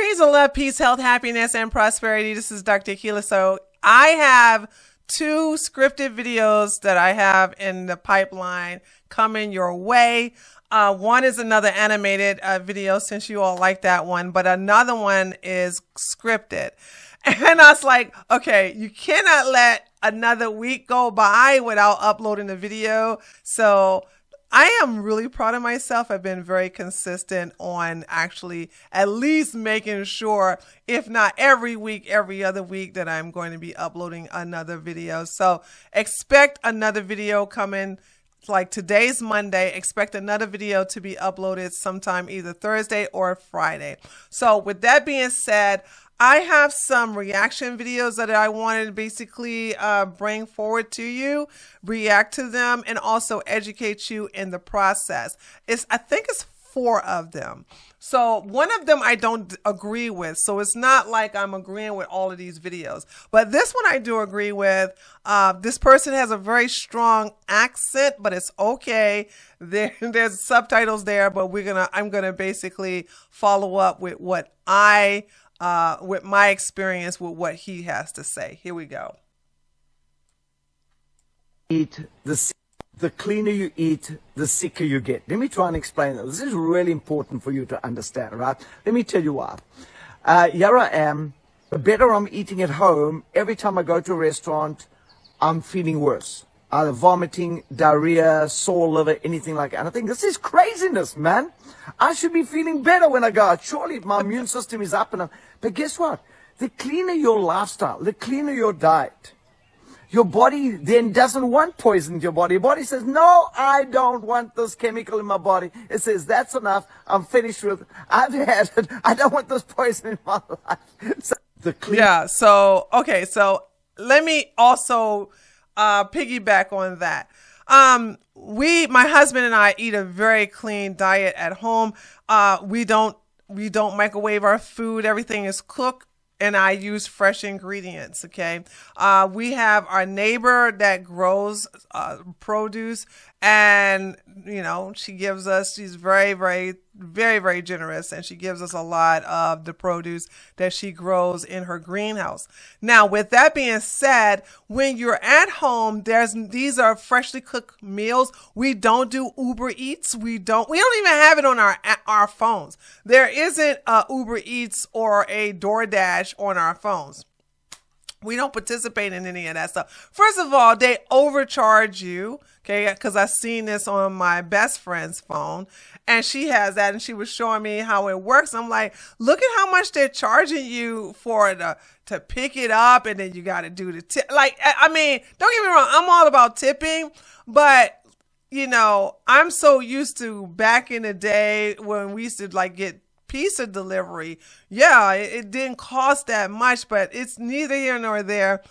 Praise and love, peace, health, happiness, and prosperity. This is Dr. Keela. So I have 2 scripted videos that I have in the pipeline coming your way. One is another animated video, since you all like that one, but another one is scripted. And I was like, okay, you cannot let another week go by without uploading the video. So I am really proud of myself. I've been very consistent on actually at least making sure, if not every week, every other week, that I'm going to be uploading another video. So expect another video coming. Like today's Monday, expect another video to be uploaded sometime either Thursday or Friday. So with that being said, I have some reaction videos that I wanted to basically bring forward to you, react to them, and also educate you in the process. I think it's 4 of them. So one of them I don't agree with. So it's not like I'm agreeing with all of these videos. But this one I do agree with. This person has a very strong accent, but it's okay. There's subtitles there, but I'm gonna basically follow up with what with my experience with what he has to say. Here we go. The cleaner you eat, the sicker you get. Let me try and explain that. This is really important for you to understand, right? Let me tell you why. Here I am. The better I'm eating at home, every time I go to a restaurant, I'm feeling worse. Either vomiting, diarrhea, sore liver, anything like that. And I think this is craziness, man. I should be feeling better when I go out. Surely my immune system is up. But guess what? The cleaner your lifestyle, the cleaner your diet, your body then doesn't want poison in your body. Your body says, no, I don't want this chemical in my body. It says, that's enough. I'm finished with it. I've had it. I don't want this poison in my life. So okay. So let me also piggyback on that. My husband and I eat a very clean diet at home. We don't microwave our food. Everything is cooked, and I use fresh ingredients. Okay. We have our neighbor that grows produce, and she's very, very, very, very generous, and she gives us a lot of the produce that she grows in her greenhouse. Now, with that being said, when you're at home, these are freshly cooked meals. We don't do Uber Eats. We don't even have it on our phones. There isn't a Uber Eats or a DoorDash on our phones. We don't participate in any of that stuff. First of all, they overcharge you, okay? Because I've seen this on my best friend's phone, and she has that, and she was showing me how it works. I'm like, look at how much they're charging you to pick it up, and then you got to do the tip. Like, I mean, don't get me wrong, I'm all about tipping, but I'm so used to back in the day when we used to get pizza delivery. Yeah, it didn't cost that much, but it's neither here nor there.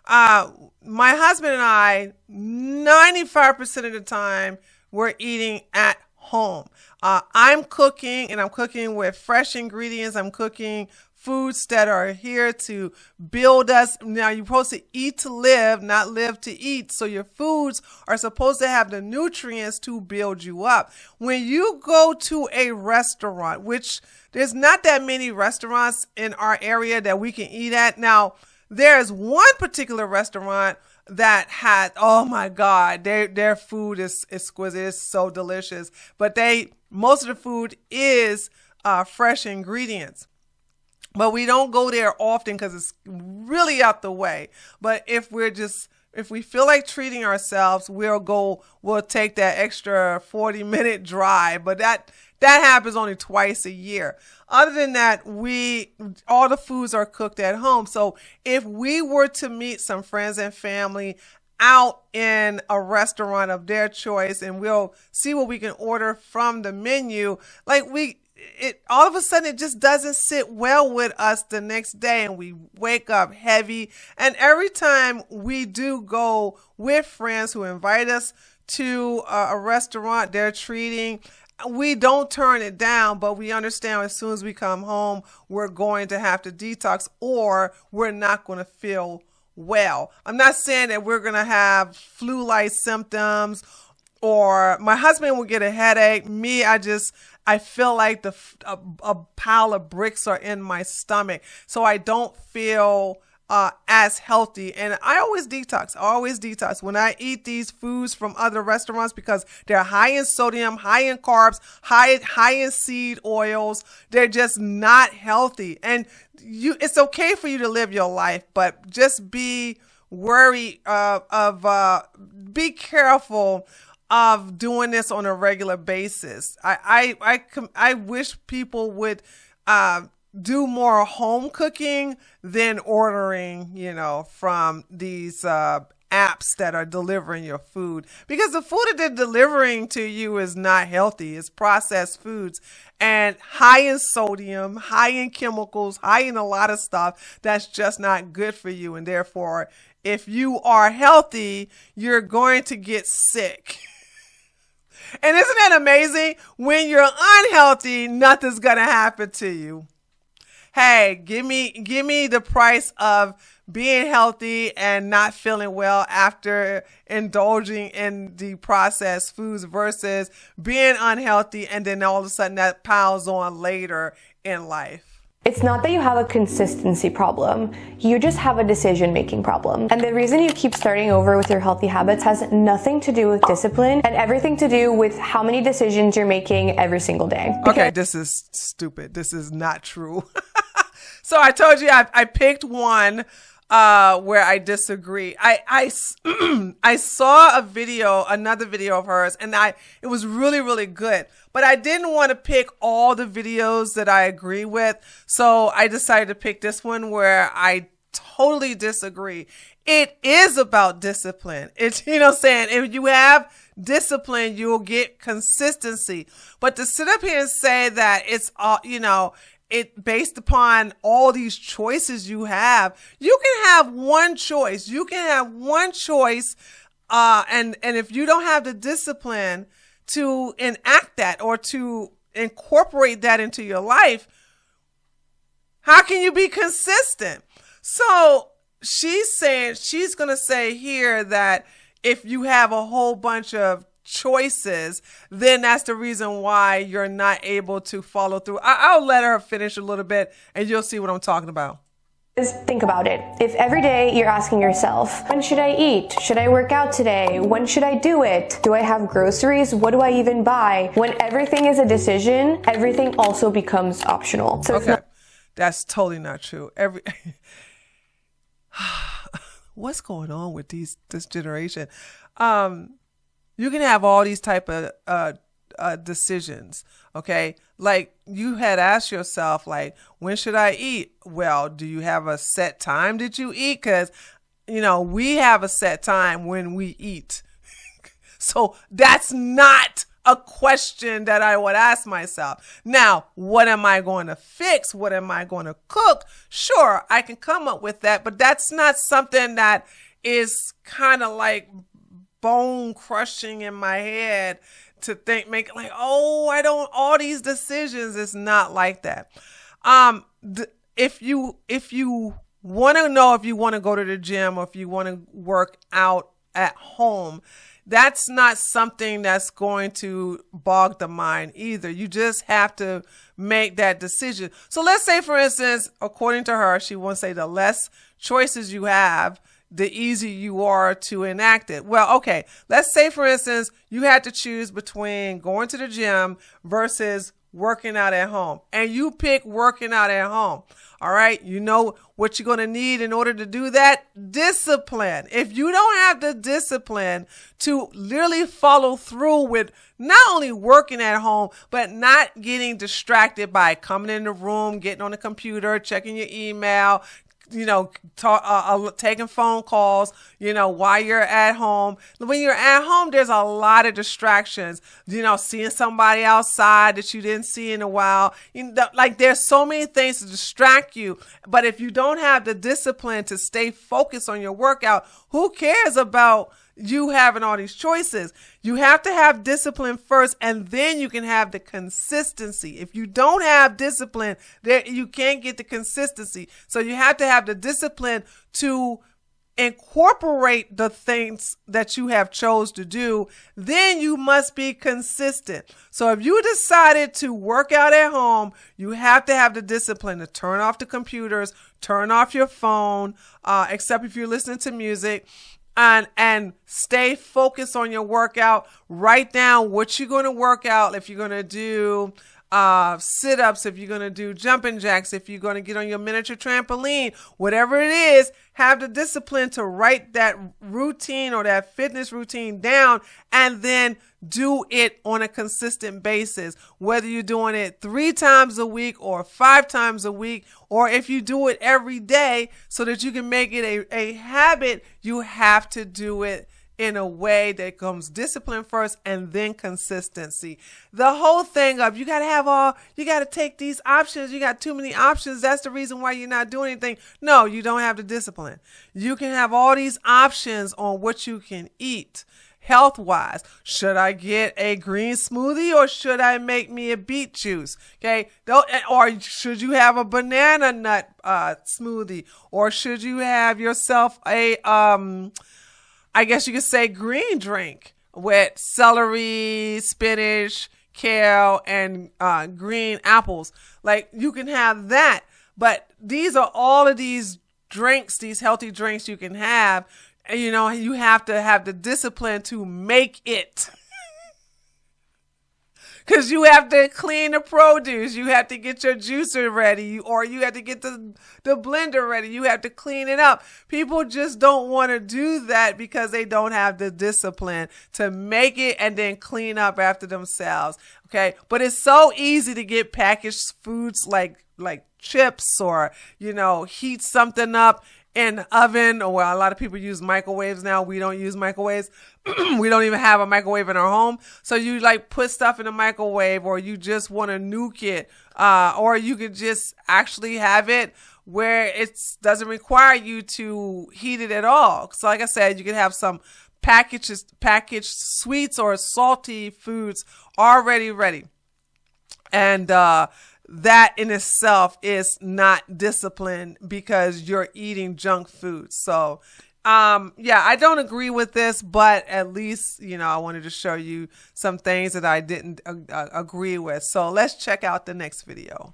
My husband and I, 95% of the time, we're eating at home. I'm cooking, and I'm cooking with fresh ingredients. I'm cooking foods that are here to build us. Now, you're supposed to eat to live, not live to eat. So your foods are supposed to have the nutrients to build you up. When you go to a restaurant, which there's not that many restaurants in our area that we can eat at. Now, there's one particular restaurant that had, oh my God, their food is exquisite. It's so delicious. But most of the food is fresh ingredients. But we don't go there often because it's really out the way. But if we feel like treating ourselves, we'll take that extra 40-minute drive. But that happens only twice a year. Other than that, all the foods are cooked at home. So if we were to meet some friends and family out in a restaurant of their choice, and we'll see what we can order from the menu, all of a sudden it just doesn't sit well with us the next day, and we wake up heavy. And every time we do go with friends who invite us to a restaurant they're treating, we don't turn it down, but we understand as soon as we come home, we're going to have to detox, or we're not going to feel well. I'm not saying that we're going to have flu-like symptoms or my husband will get a headache. Me, I feel like a pile of bricks are in my stomach. So I don't feel as healthy. And I always detox when I eat these foods from other restaurants, because they're high in sodium, high in carbs, high in seed oils. They're just not healthy. And it's okay for you to live your life, but just be worried be careful of doing this on a regular basis. I wish people would do more home cooking than ordering, from these apps that are delivering your food, because the food that they're delivering to you is not healthy. It's processed foods and high in sodium, high in chemicals, high in a lot of stuff that's just not good for you. And therefore, if you are healthy, you're going to get sick. And isn't that amazing? When you're unhealthy, nothing's going to happen to you. Hey, give me the price of being healthy and not feeling well after indulging in the processed foods versus being unhealthy and then all of a sudden that piles on later in life. It's not that you have a consistency problem, you just have a decision-making problem. And the reason you keep starting over with your healthy habits has nothing to do with discipline and everything to do with how many decisions you're making every single day. Okay, this is stupid. This is not true. So I told you I picked one where I disagree. I saw another video of hers, and it was really, really good. But I didn't want to pick all the videos that I agree with. So I decided to pick this one where I totally disagree. It is about discipline. It's, saying if you have discipline, you'll get consistency. But to sit up here and say that it's all, it based upon all these choices you can have one choice. You can have one choice. And if you don't have the discipline to enact that or to incorporate that into your life, how can you be consistent? So she's going to say here that if you have a whole bunch of choices, then that's the reason why you're not able to follow through. I'll let her finish a little bit and you'll see what I'm talking about. Just think about it. If every day you're asking yourself, when should I eat? Should I work out today? When should I do it? Do I have groceries? What do I even buy? When everything is a decision, everything also becomes optional. So okay. That's totally not true. What's going on with this generation? You can have all these type of decisions, okay? Like you had asked yourself, like, when should I eat? Well, do you have a set time that you eat? Because, we have a set time when we eat. So that's not a question that I would ask myself. Now, what am I going to fix? What am I going to cook? Sure, I can come up with that, but that's not something that is kind of like bone crushing in my head to make like, all these decisions. It's not like that. If you want to know if you want to go to the gym or if you want to work out at home, that's not something that's going to bog the mind either. You just have to make that decision. So let's say, for instance, according to her, she wants to say the less choices you have, the easier you are to enact it. Well, okay, let's say, for instance, you had to choose between going to the gym versus working out at home, and you pick working out at home. All right. You know what you're going to need in order to do that? Discipline. If you don't have the discipline to literally follow through with not only working at home, but not getting distracted by coming in the room, getting on the computer, checking your email, taking phone calls, while you're at home. When you're at home, there's a lot of distractions, seeing somebody outside that you didn't see in a while. Like there's so many things to distract you. But if you don't have the discipline to stay focused on your workout, who cares about you having all these choices? You have to have discipline first, and then you can have the consistency. If you don't have discipline, you can't get the consistency. So you have to have the discipline to incorporate the things that you have chose to do, then you must be consistent. So if you decided to work out at home, you have to have the discipline to turn off the computers, turn off your phone, except if you're listening to music, and stay focused on your workout. Write down what you're going to work out. If you're going to do sit-ups, if you're going to do jumping jacks, if you're going to get on your miniature trampoline, whatever it is, have the discipline to write that routine or that fitness routine down and then do it on a consistent basis. Whether you're doing it 3 times a week or 5 times a week, or if you do it every day so that you can make it a habit, you have to do it in a way that comes discipline first and then consistency. The whole thing of you got to take these options. You got too many options. That's the reason why you're not doing anything. No, you don't have the discipline. You can have all these options on what you can eat health wise. Should I get a green smoothie or should I make me a beet juice? Okay. Or should you have a banana nut smoothie, or should you have yourself a I guess you could say green drink with celery, spinach, kale, and green apples. Like, you can have that. But these are all of these drinks, these healthy drinks you can have. And, you have to have the discipline to make it. Because you have to clean the produce. You have to get your juicer ready, or you have to get the blender ready. You have to clean it up. People just don't want to do that because they don't have the discipline to make it and then clean up after themselves. Okay. But it's so easy to get packaged foods like chips, or, heat something up in the oven. Or a lot of people use microwaves now. We don't use microwaves. We don't even have a microwave in our home. So you put stuff in the microwave, or you just want to nuke it. Or you could just actually have it where it doesn't require you to heat it at all. So like I said, you can have some packaged sweets or salty foods already ready. And, that in itself is not discipline because you're eating junk food. So, I don't agree with this, but at least, I wanted to show you some things that I didn't agree with. So let's check out the next video.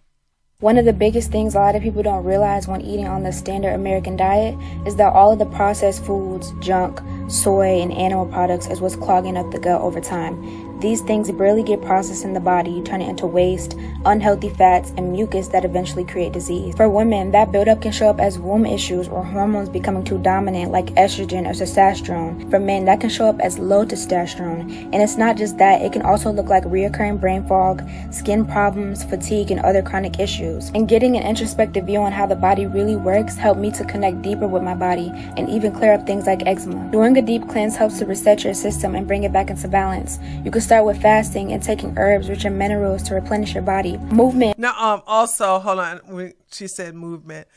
One of the biggest things a lot of people don't realize when eating on the standard American diet is that all of the processed foods, junk, soy, and animal products is what's clogging up the gut over time. These things barely get processed in the body, turning into waste, unhealthy fats, and mucus that eventually create disease. For women, that buildup can show up as womb issues or hormones becoming too dominant like estrogen or testosterone. For men, that can show up as low testosterone. And it's not just that, it can also look like reoccurring brain fog, skin problems, fatigue, and other chronic issues. And getting an introspective view on how the body really works helped me to connect deeper with my body and even clear up things like eczema. Doing a deep cleanse helps to reset your system and bring it back into balance. You can start with fasting and taking herbs rich in minerals to replenish your body. Movement. Now, also, hold on. She said movement.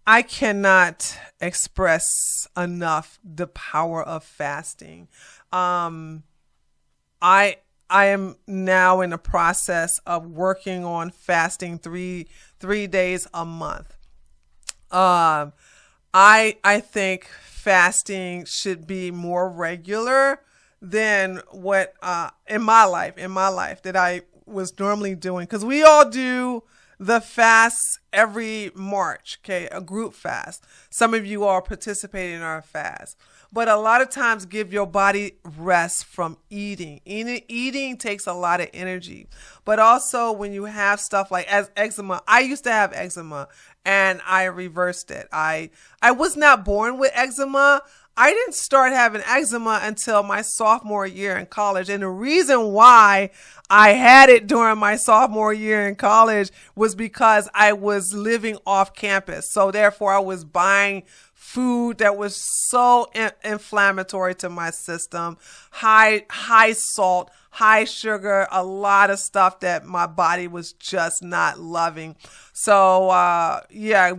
I cannot express enough the power of fasting. I am now in the process of working on fasting three days a month. I think fasting should be more regular than what in my life that I was normally doing, because we all do the fast every March, okay, a group fast. Some of you are participating in our fast, but a lot of times give your body rest from eating. Eating takes a lot of energy, but also when you have stuff like eczema. I used to have eczema and I reversed it. I was not born with eczema. I didn't start having eczema until my sophomore year in college. And the reason why I had it during my sophomore year in college was because I was living off campus. So therefore I was buying food that was so inflammatory to my system, high salt, high sugar, a lot of stuff that my body was just not loving. So,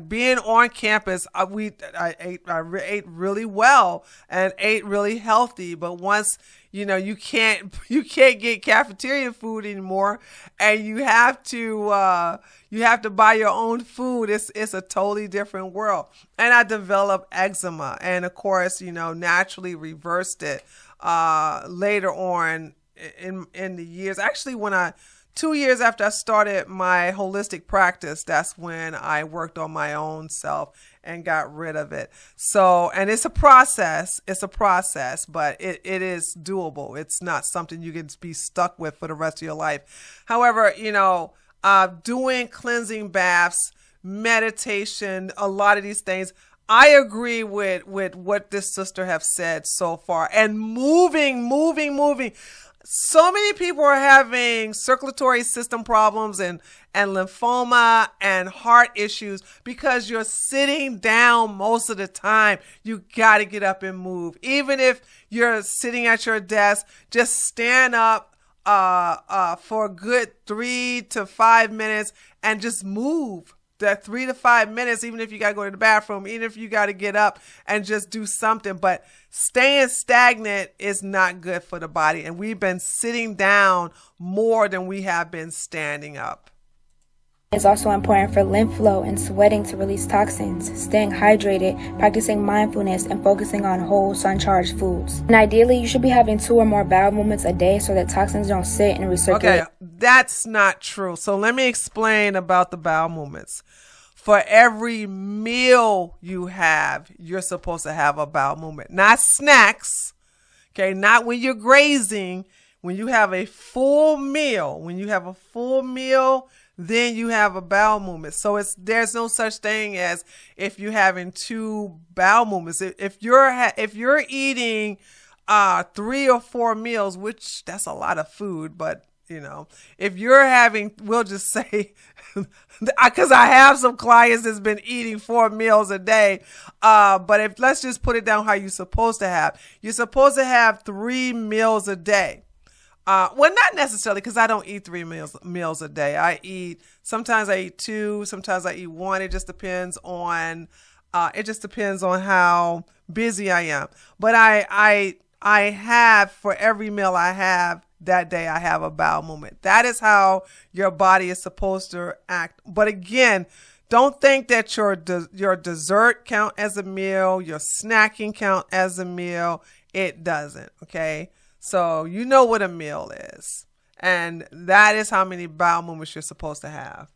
being on campus, I ate really well and ate really healthy. But once, you can't get cafeteria food anymore, and you have to buy your own food. It's a totally different world. And I developed eczema, and of course, naturally reversed it later on in the years. Actually, 2 years after I started my holistic practice, that's when I worked on my own self and got rid of it. So, and it's a process, but it is doable. It's not something you can be stuck with for the rest of your life. However, doing cleansing baths, meditation, a lot of these things, I agree with what this sister have said so far. And moving. So many people are having circulatory system problems and lymphoma and heart issues because you're sitting down most of the time. You got to get up and move. Even if you're sitting at your desk, just stand up for a good 3 to 5 minutes and just move. That 3 to 5 minutes, even if you got to go to the bathroom, even if you got to get up and just do something. But staying stagnant is not good for the body. And we've been sitting down more than we have been standing up. It's also important for lymph flow and sweating to release toxins, staying hydrated, practicing mindfulness, and focusing on whole sun-charged foods. And ideally, you should be having 2 or more bowel movements a day so that toxins don't sit and recirculate. Okay, that's not true. So let me explain about the bowel movements. For every meal you have, you're supposed to have a bowel movement. Not snacks, okay? Not when you're grazing. When you have a full meal, then you have a bowel movement. So there's no such thing as if you're having 2 bowel movements. If you're eating 3 or 4 meals, which that's a lot of food, but if you're having, we'll just say, because I have some clients that's been eating 4 meals a day. But let's just put it down how you're supposed to have. You're supposed to have 3 meals a day. Well, not necessarily, because I don't eat 3 meals a day. Sometimes I eat 2, sometimes I eat 1. It just depends on how busy I am. But I have, for every meal I have that day, I have a bowel movement. That is how your body is supposed to act. But again, don't think that your dessert count as a meal, your snacking count as a meal. It doesn't, okay? So you know what a meal is. And that is how many bowel movements you're supposed to have.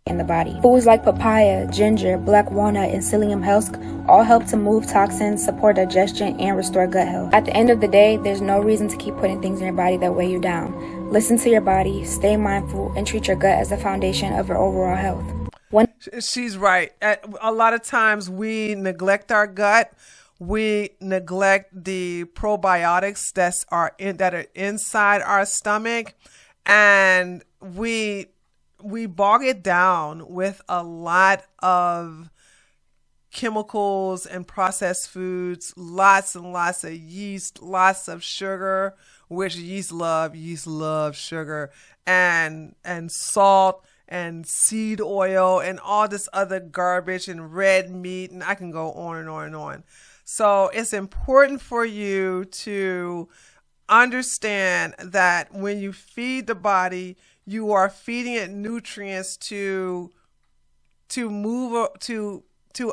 In the body. Foods like papaya, ginger, black walnut, and psyllium husk all help to move toxins, support digestion, and restore gut health. At the end of the day, there's no reason to keep putting things in your body that weigh you down. Listen to your body, stay mindful, and treat your gut as the foundation of your overall health. She's right. A lot of times we neglect our gut. We neglect the probiotics that are inside our stomach, and we bog it down with a lot of chemicals and processed foods, lots and lots of yeast, lots of sugar, which yeast love sugar, and salt and seed oil and all this other garbage and red meat, and I can go on and on and on. So it's important for you to understand that when you feed the body, you are feeding it nutrients to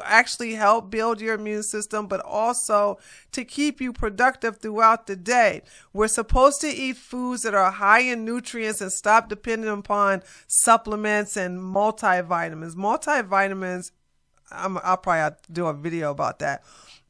actually help build your immune system, but also to keep you productive throughout the day. We're supposed to eat foods that are high in nutrients and stop depending upon supplements and multivitamins. Multivitamins, I'll probably have to do a video about that.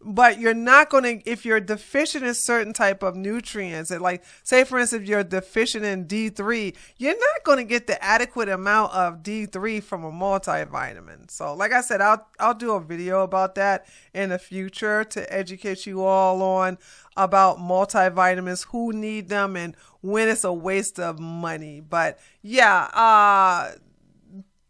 But you're not going to, if you're deficient in certain type of nutrients, like say for instance, if you're deficient in D3, you're not going to get the adequate amount of D3 from a multivitamin. So like I said, I'll do a video about that in the future to educate you all on about multivitamins, who need them and when it's a waste of money. But yeah,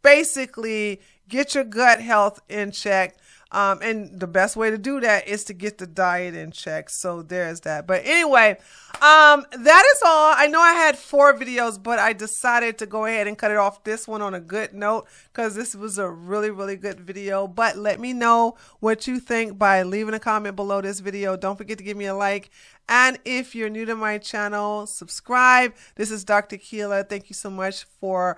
basically get your gut health in check. And the best way to do that is to get the diet in check. So there's that. But anyway, that is all. I know I had 4 videos, but I decided to go ahead and cut it off this one on a good note because this was a really, really good video. But let me know what you think by leaving a comment below this video. Don't forget to give me a like. And if you're new to my channel, subscribe. This is Dr. Keela. Thank you so much for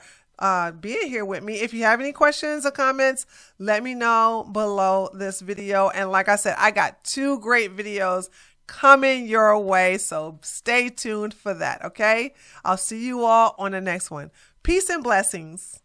being here with me. If you have any questions or comments, let me know below this video. And like I said, I got 2 great videos coming your way, so stay tuned for that. Okay, I'll see you all on the next one. Peace and blessings.